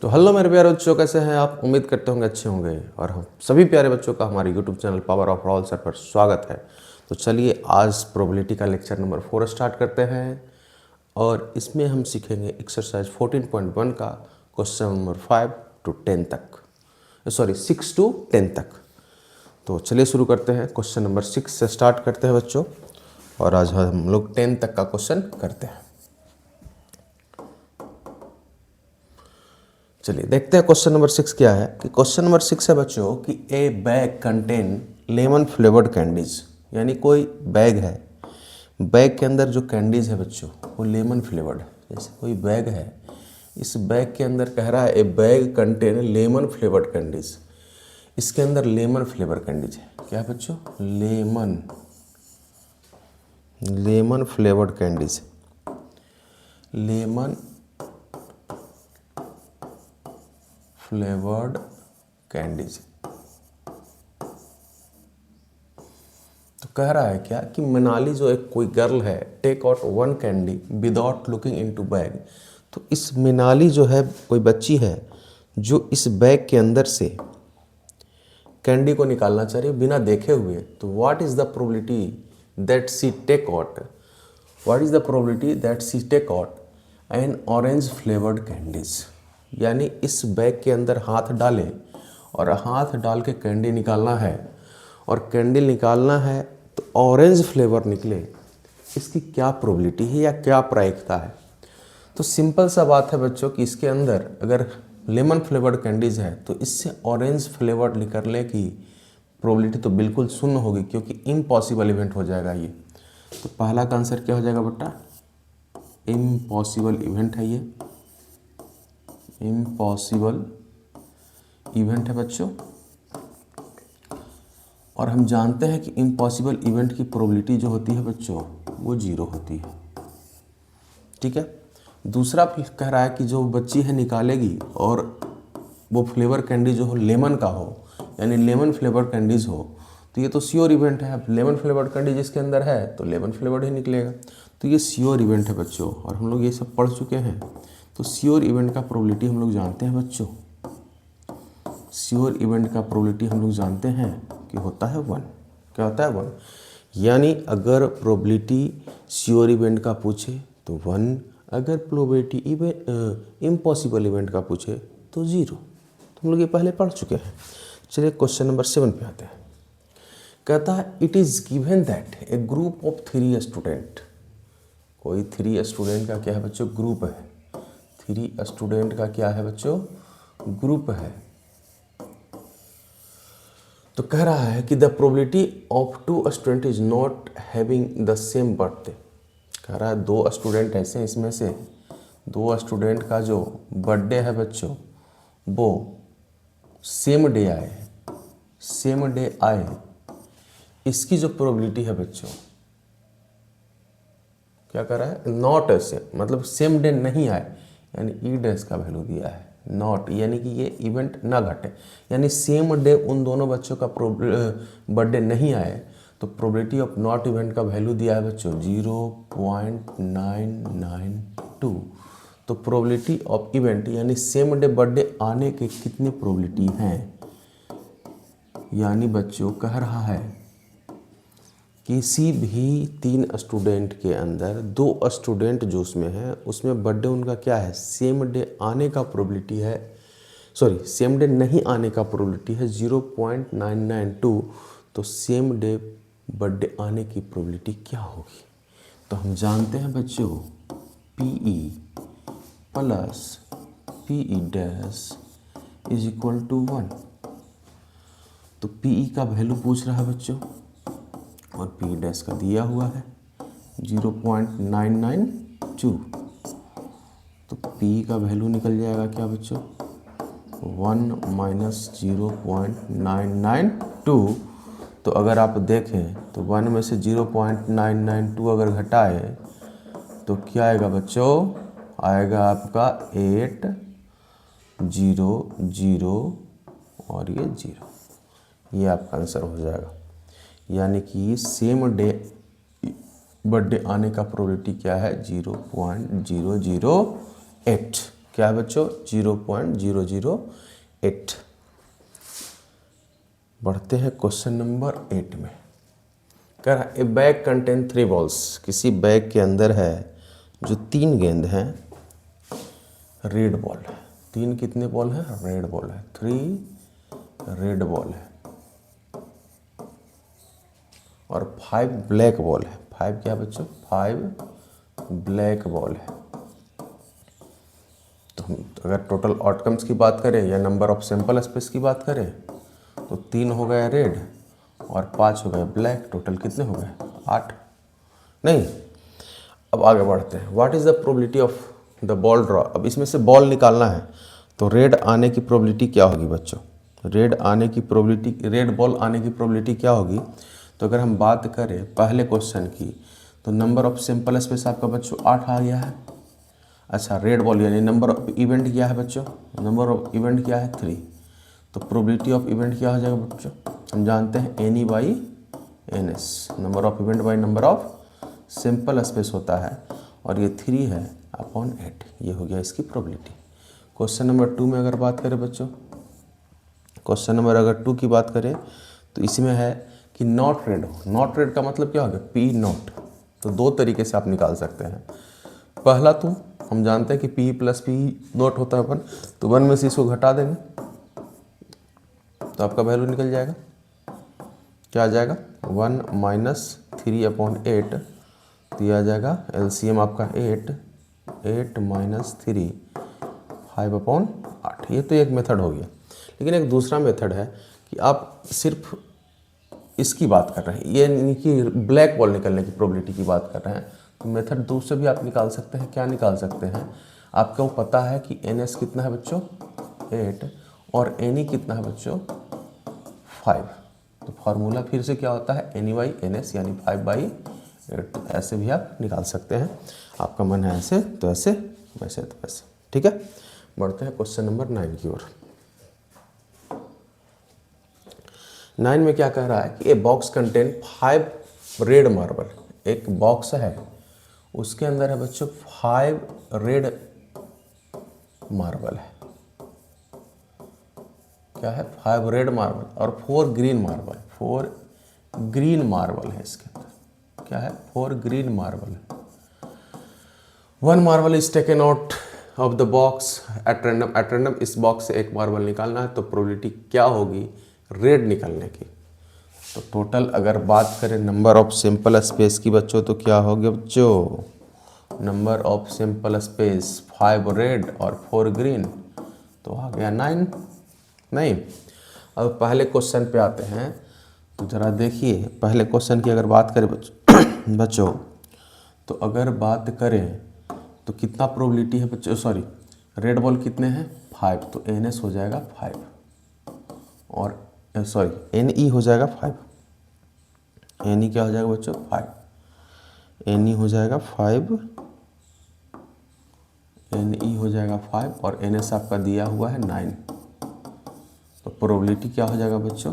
तो हेलो मेरे प्यारे बच्चों, कैसे हैं आप? उम्मीद करते होंगे अच्छे होंगे। और हम सभी प्यारे बच्चों का हमारे YouTube channel power of all sir पर स्वागत है। तो चलिए आज प्रोबेबिलिटी का लेक्चर नंबर 4 स्टार्ट करते हैं और इसमें हम सीखेंगे एक्सरसाइज 14.1 का क्वेश्चन नंबर 5 to 10 तक, सॉरी 6 to 10 तक। तो चलिए शुरू करते हैं। क्वेश्चन नंबर 6 से स्टार्ट करते हैं बच्चों, और आज हम लोग 10 तक का क्वेश्चन करते हैं। चलिए देखते हैं क्वेश्चन नंबर 6 क्या है। कि क्वेश्चन नंबर 6 है बच्चों कि ए bag contain lemon flavoured candies, यानी कोई बैग है, बैग के अंदर जो कैंडीज है बच्चों वो लेमन फ्लेवर्ड है। जैसे कोई बैग है, इस बैग के अंदर कह रहा है ए bag contain lemon flavoured candies, इसके अंदर लेमन फ्लेवर कैंडीज है। क्या है बच्चों? Lemon flavoured candies, lemon flavoured candies. तो कह रहा है क्या कि मनाली जो एक कोई गर्ल है, take out one candy without looking into bag. तो इस मनाली जो है कोई बच्ची है जो इस बैग के अंदर से कैंडी को निकालना चाह रही है बिना देखे हुए। तो what is the probability that she take out, what is the probability that she take out an orange flavoured candies. यानी इस बैग के अंदर हाथ डालें और हाथ डाल के कैंडी निकालना है, और कैंडी निकालना है तो ऑरेंज फ्लेवर निकले, इसकी क्या प्रोबेबिलिटी है या क्या प्रायिकता है। तो सिंपल सा बात है बच्चों कि इसके अंदर अगर लेमन फ्लेवर्ड कैंडीज है तो इससे ऑरेंज फ्लेवर्ड निकलने की प्रोबेबिलिटी तो बिल्कुल शून्य होगी, क्योंकि इम्पॉसिबल इवेंट हो जाएगा ये। तो पहला का आंसर क्या हो जाएगा बेटा? इम्पॉसिबल इवेंट है ये, इम्पॉसिबल इवेंट है बच्चों। और हम जानते हैं कि इम्पॉसिबल इवेंट की प्रोबेबिलिटी जो होती है बच्चों वो 0 होती है। ठीक है। दूसरा कह रहा है कि जो बच्ची है निकालेगी और वो फ्लेवर कैंडी जो हो लेमन का हो, यानी लेमन फ्लेवर कैंडीज हो, तो ये तो श्योर इवेंट है। अब लेमन फ्लेवर्ड कैंडी जिसके अंदर है तो लेमन फ्लेवर्ड ही निकलेगा। तो ये श्योर इवेंट है बच्चों, और हम लोग ये सब पढ़ चुके हैं। तो श्योर इवेंट का प्रोबेबिलिटी हम लोग जानते हैं बच्चों, श्योर इवेंट का प्रोबेबिलिटी हम लोग जानते हैं कि होता है 1। क्या होता है? 1। यानी अगर प्रोबेबिलिटी श्योर इवेंट का पूछे तो 1, अगर प्रोबेबिलिटी इम्पॉसिबल इवेंट का पूछे तो 0। तो हम लोग ये पहले पढ़ चुके हैं। चलिए क्वेश्चन नंबर 7 पे आते हैं। कहता है it is given that A group of 3 student, कोई 3 स्टूडेंट का क्या है बच्चों? ग्रुप है। 3 स्टूडेंट का क्या है बच्चों? ग्रुप है। तो कह रहा है कि the probability of 2 student is not having the same birthday. कह रहा है 2 स्टूडेंट ऐसे हैं, इसमें से 2 स्टूडेंट का जो बर्थडे है बच्चों वो सेम डे आए, सेम डे आए, इसकी जो प्रोबेबिलिटी है बच्चों क्या कर रहा है? नॉट ऐसे, मतलब सेम डे नहीं आए, यानी ई डैश का वैल्यू दिया है नॉट, यानी कि ये इवेंट ना घटे, यानी सेम डे उन दोनों बच्चों का बर्थडे नहीं आए। तो प्रोबेबिलिटी ऑफ नॉट इवेंट का वैल्यू दिया है बच्चों 0.992। तो प्रोबेबिलिटी ऑफ इवेंट यानी सेम डे बर्थडे आने के कितने प्रोबेबिलिटी हैं? यानी बच्चों कह रहा है किसी भी 3 स्टूडेंट के अंदर 2 स्टूडेंट जो उसमें है उसमें बर्थडे उनका क्या है? सेम डे आने का प्रोबेबिलिटी है, सॉरी सेम डे नहीं आने का प्रोबेबिलिटी है 0.992। तो सेम डे बर्थडे आने की प्रोबेबिलिटी क्या होगी? तो हम जानते हैं बच्चों PE plus PE dash is equal to 1। तो PE का वैल्यू पूछ रहा है बच्चों और PE डैश का दिया हुआ है 0.992। तो PE का वैल्यू निकल जाएगा क्या बच्चों? 1 माइनस 0.992। तो अगर आप देखें तो 1 में से 0.992 अगर घटाए तो क्या आएगा बच्चों? आएगा आपका 8 0 0 और ये 0, ये आपका आंसर हो जाएगा। यानी कि सेम डे बर्थडे आने का प्रोबेबिलिटी क्या है? 0.008। क्या है बच्चों, 0.008। बढ़ते हैं क्वेश्चन नंबर 8 में। कह रहा है ए बैग कंटेन 3 बॉल्स, किसी बैग के अंदर है जो 3 गेंद हैं, रेड बॉल है। 3 कितने बॉल है, रेड बॉल है, 3 रेड बॉल है और 5 ब्लैक बॉल है। 5 क्या बच्चों, 5 ब्लैक बॉल है। तो हम अगर टोटल आउटकम्स की बात करें या नंबर ऑफ सैंपल स्पेस की बात करें तो 3 हो गए रेड और 5 हो गए ब्लैक। टोटल कितने हो गए, 8। नहीं, अब आगे बढ़ते हैं। What is the probability of the ball draw. अब इसमें से बॉल निकालना है तो रेड आने की प्रोबेबिलिटी क्या होगी बच्चों, रेड आने की प्रोबेबिलिटी, रेड बॉल आने की प्रोबेबिलिटी क्या होगी। तो अगर हम बात करें पहले क्वेश्चन की तो नंबर ऑफ सैंपल स्पेस आपका बच्चों 8 आ गया है। अच्छा, रेड बॉल यानी नंबर ऑफ इवेंट क्या है बच्चों, नंबर ऑफ इवेंट क्या है, 3। तो प्रोबेबिलिटी ऑफ इवेंट क्या हो जाएगा बच्चों, हम जानते हैं N E by N S, number of event by number of sample space होता है और ये 3 है अपॉन 8। ये हो गया इसकी प्रोबेबिलिटी। क्वेश्चन नंबर 2 में अगर बात करें बच्चों, क्वेश्चन नंबर अगर 2 की बात करें तो इसमें है कि नॉट रेड हो। नॉट रेड का मतलब क्या हो गया, पी नॉट। तो 2 तरीके से आप निकाल सकते हैं। पहला तो हम जानते हैं कि पी प्लस पी नॉट होता है 1, तो 1 में से इसको घटा देंगे तो आपका वैल्यू निकल जाएगा, क्या आ जाएगा, 1 माइनस 3 अपॉन 8। तो ये आ जाएगा एलसीएम आपका 8 माइनस 3 5 अपॉन 8। ये तो एक मेथड हो गया। लेकिन एक दूसरा मेथड है कि आप सिर्फ इसकी बात कर रहे हैं, ये नहीं कि ब्लैक बॉल निकलने की प्रोबेबिलिटी की बात कर रहे हैं। तो मेथड दूसरे भी आप निकाल सकते हैं। क्या निकाल सकते हैं, आपको पता है कि एन एस कितना है बच्चों, 8 और एन ई कितना है बच्चों, 5। तो फार्मूला फिर से क्या होता है, N E by N S यानी 5/8। ऐसे भी आप निकाल सकते हैं। आपका मन है ऐसे तो ऐसे, वैसे तो वैसे। ठीक है, बढ़ते हैं क्वेश्चन नंबर 9 की ओर। 9 में क्या कह रहा है कि a box contain 5 red marble. एक बॉक्स है, उसके अंदर है बच्चों 5 रेड मार्बल है। क्या है, 5 रेड मार्बल और 4 ग्रीन मार्बल। 4 ग्रीन मार्बल है इसके अंदर। क्या है, 4 ग्रीन मार्बल है। 1 marble is taken out of the box at random. At random इस बॉक्स से एक मार्बल निकालना है तो प्रोबेबिलिटी क्या होगी रेड निकलने की। तो टोटल अगर बात करें नंबर ऑफ सैंपल स्पेस की बच्चों तो क्या हो गया बच्चों, number of sample space 5 red और 4 ग्रीन, तो आ गया 9। नहीं, अब पहले क्वेश्चन पे आते हैं तो ज़रा देखिए पहले क्वेश्चन की अगर बात करें बच्चों तो अगर बात करें तो कितना प्रोबेबिलिटी है बच्चों, सॉरी रेड बॉल कितने हैं 5, तो एन एस हो जाएगा 5 और सॉरी एन ई हो जाएगा 5। एन ई क्या हो जाएगा बच्चों 5, एन ई हो जाएगा 5, एन ई हो जाएगा 5 और एन एस आपका दिया हुआ है 9। तो प्रोबेबिलिटी क्या हो जाएगा बच्चों,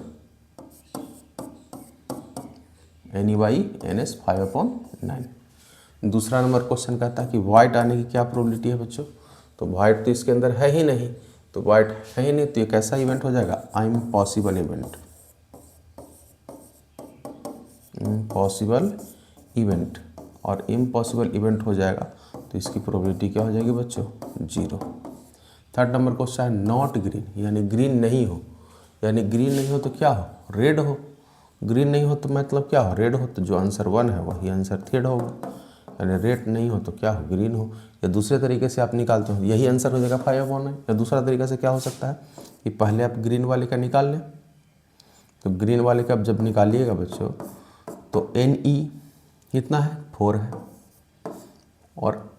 N E by N S 5/9। दूसरा नंबर क्वेश्चन कहता है कि वाइट आने की क्या प्रोबेबिलिटी है बच्चों। तो वाइट तो इसके अंदर है ही नहीं, तो वाइट है ही नहीं तो ये कैसा इवेंट हो जाएगा, इम्पॉसिबल इवेंट। इम्पॉसिबल इवेंट और इम्पॉसिबल इवेंट हो जाएगा तो इसकी प्रोबेबिलिटी क्या हो जाएगी बच्चों, 0। थर्ड नंबर क्वेश्चन है नॉट ग्रीन, यानी ग्रीन नहीं हो। यानी ग्रीन नहीं हो तो क्या हो, रेड हो। ग्रीन नहीं हो तो मतलब क्या हो, रेड हो। तो जो आंसर 1 है वही आंसर 3 होगा। यानी रेड नहीं हो तो क्या हो, ग्रीन हो। या दूसरे तरीके से आप निकालते हो, यही आंसर हो जाएगा 5/9। या दूसरा तरीका से क्या हो सकता है कि पहले आप ग्रीन वाले का निकाल लें। तो ग्रीन वाले का जब निकालिएगा बच्चों तो एन ई कितना है, 4 है और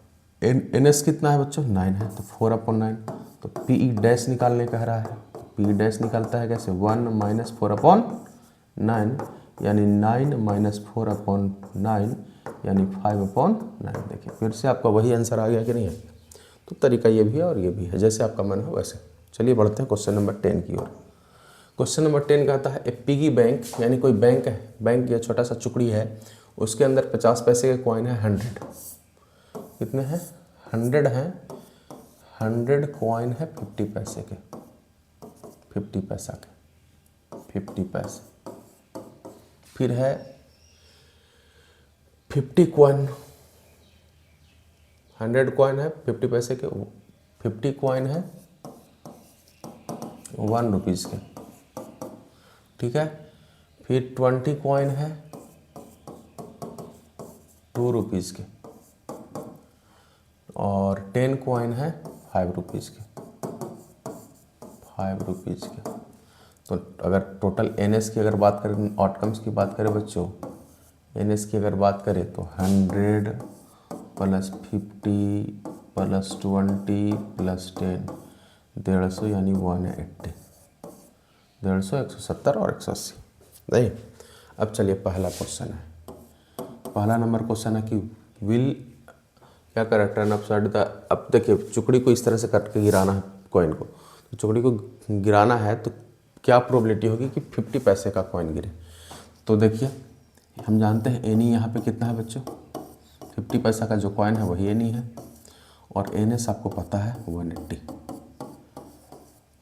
एन एस कितना है बच्चों, 9 है। तो 4/9। तो पी ई डैश निकालने कह रहा है, तो पी डैश निकलता है कैसे, 1 माइनस 4/9 यानी 9 माइनस 4/9 यानी 5/9। देखिए फिर से आपका वही आंसर आ गया कि नहीं आ गया। तो तरीका ये भी है और ये भी है, जैसे आपका मन हो वैसे। चलिए बढ़ते हैं क्वेश्चन नंबर 10 की ओर। क्वेश्चन नंबर 10 कहता है ए पिगी बैंक, यानी कोई बैंक है, बैंक या छोटा सा चुकड़ी है, उसके अंदर 50 पैसे के कॉइन है 100। कितने हैं, 100 हैं। 100 कॉइन है 50 पैसे के, 50 पैसा के, 50 पैसे। फिर है 50 कॉइन, 100 कॉइन है 50 पैसे के, 50 कॉइन है 1 रुपीज़ के, ठीक है। फिर 20 कॉइन है 2 रुपीज़ के, और 10 कॉइन है 5 रुपीज़ के, 5 रुपीज़ के। तो अगर टोटल एनएस की अगर बात करें, आउटकम्स की बात करें बच्चों, एनएस की अगर बात करें तो 100 + 50 + 20 + 10, 150 यानी 180, 150, 170 और 180। नहीं, अब चलिए पहला क्वेश्चन है, पहला नंबर क्वेश्चन है कि विल क्या करें टर्न अपसाइड द। अब देखिए चुकड़ी को इस तरह से कट के गिराना है कॉइन को, तो चुकड़ी को गिराना है तो क्या प्रोबेबिलिटी होगी कि 50 पैसे का कॉइन गिरे। तो देखिए हम जानते हैं एनी यहाँ पे कितना है बच्चों, 50 पैसा का जो कॉइन है वही एनी है, और एनएस आपको पता है 180।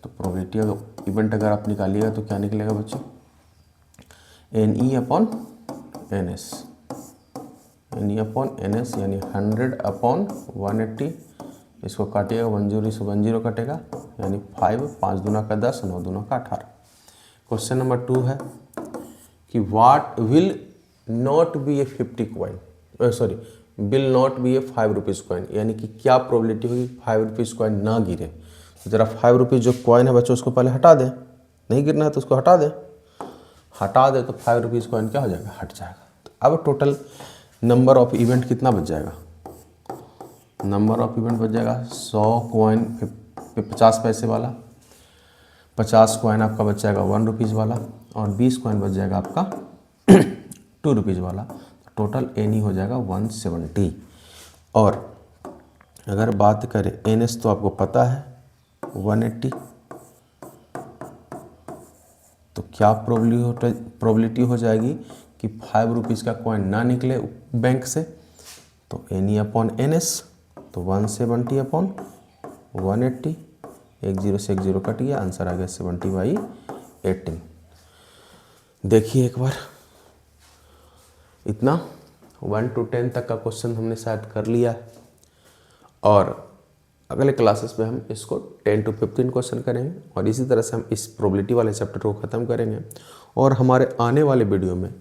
तो प्रोबेबिलिटी अगर इवेंट अगर आप निकालिएगा तो क्या निकलेगा बच्चों, N E upon N S, N E upon N S यानी 100 अपॉन 180। इसको काटिएगा 10 से 10 कटेगा यानी 5, 5 दूना का 10, 9 दूना का 18। क्वेश्चन नंबर 2 है कि what will not be A 50 coin, sorry will not be A 5 rupees coin, यानी कि क्या प्रोबेबिलिटी होगी 5 रुपीज़ कॉइन ना गिरे। तो ज़रा 5 रुपीज़ जो कॉइन है बच्चों उसको पहले हटा दें, नहीं गिरना है तो उसको हटा दें, हटा दे तो 5 रुपीज़ कॉइन क्या हो जाएगा, हट जाएगा। तो अब टोटल नंबर ऑफ इवेंट कितना बच जाएगा, नंबर ऑफ इवेंट बच जाएगा 100 कॉइन 50 पैसे वाला, 50 कॉइन आपका बच जाएगा 1 रुपीज़ वाला, और 20 कॉइन बच जाएगा आपका 2 रुपीज़ वाला। टोटल एन ई हो जाएगा 170। और अगर बात करें एन एस तो आपको पता है 180, तो क्या प्रोबेबिलिटी हो जाएगी कि 5 रुपीज़ का कॉइन ना निकले बैंक से। तो N E upon N S, तो 170 अपॉन 180, 10 से 10 कट गया, आंसर आ गया 70/18। देखिए एक बार, इतना 1 to 10 तक का क्वेश्चन हमने शायद कर लिया है, और अगले क्लासेस में हम इसको 10 to 15 क्वेश्चन करेंगे, और इसी तरह से हम इस प्रोबेबिलिटी वाले चैप्टर को ख़त्म करेंगे। और हमारे आने वाले वीडियो में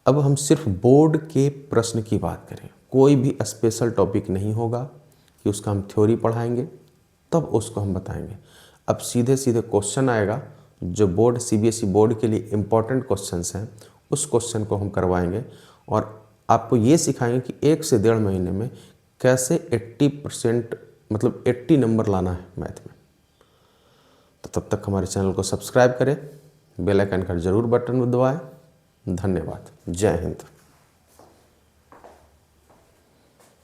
अब हम सिर्फ बोर्ड के प्रश्न की बात करें, कोई भी स्पेशल टॉपिक नहीं होगा कि उसका हम थ्योरी पढ़ाएंगे तब उसको हम बताएंगे। अब सीधे सीधे क्वेश्चन आएगा जो बोर्ड सीबीएसई बोर्ड के लिए इम्पॉर्टेंट क्वेश्चंस हैं, उस क्वेश्चन को हम करवाएंगे, और आपको ये सिखाएंगे कि 1 से 1.5 महीने में कैसे 80% मतलब 80 नंबर लाना है मैथ में। तो तब तक हमारे चैनल को सब्सक्राइब करें, बेल आइकन का जरूर बटन दबाएं। धन्यवाद। जय हिंद।